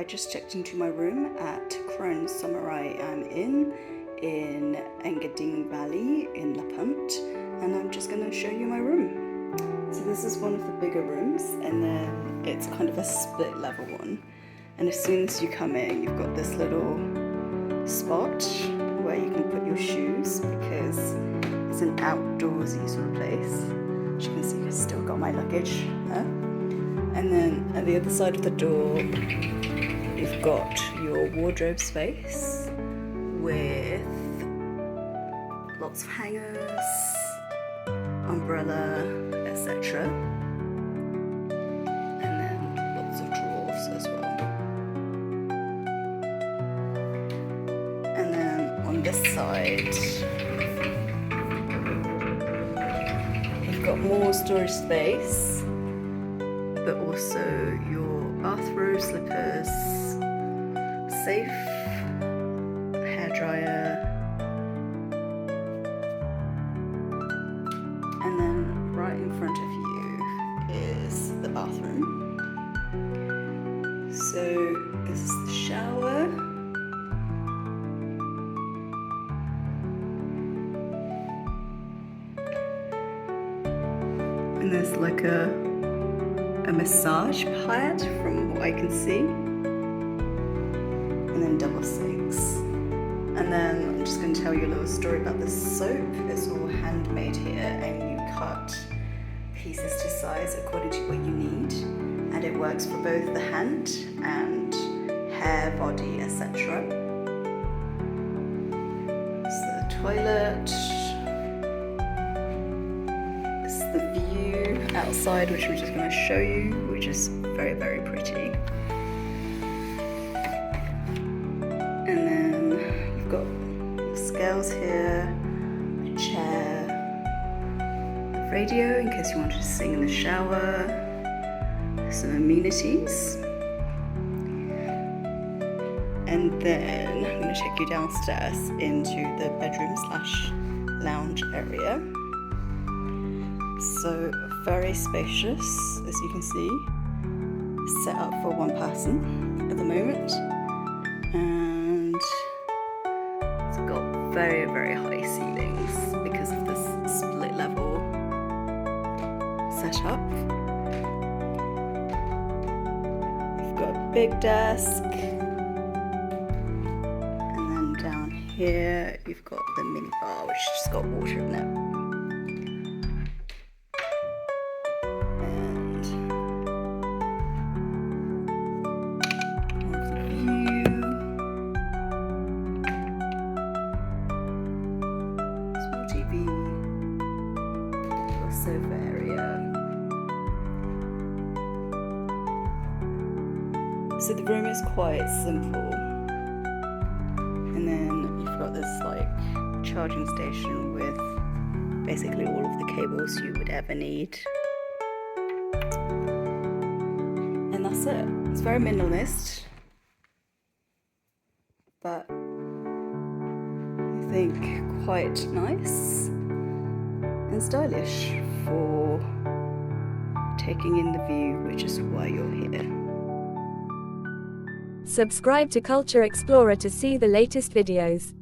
just checked into my room at Crown Samurai in Engadin Valley in La Punt, and I'm just going to show you my room. So this is one of the bigger rooms, and then it's kind of a split level one, and as soon as you come in you've got this little spot where you can put your shoes because it's an outdoorsy sort of place. As you can see, I've still got my luggage there. And then at the other side of the door you've got your wardrobe space with lots of hangers, umbrella, etc. And then lots of drawers as well. And then on this side you've got more storage space, but also your bathrobe, slippers, safe, hairdryer, and then right in front of you is the bathroom. So this is the shower. And there's like a massage pad from what I can see, and then double sinks. And then I'm just going to tell you a little story about this soap. It's all handmade here, and you cut pieces to size according to what you need, and it works for both the hand and hair, body, etc. It's the toilet. It's the view outside, which we're just going to show you, which is very, very pretty. And then you've got scales here, a chair, the radio in case you wanted to sing in the shower, some amenities. And then I'm going to take you downstairs into the bedroom/lounge area. So very spacious, as you can see, set up for one person at the moment, and it's got very, very high ceilings because of this split level setup. You've got a big desk, and then down here you've got the mini bar, which has got water in it. Sofa area. So the room is quite simple, and then you've got this like charging station with basically all of the cables you would ever need, and that's it. It's very minimalist, but I think quite nice and stylish for taking in the view, which is why you're here. Subscribe to Culture Explorer to see the latest videos.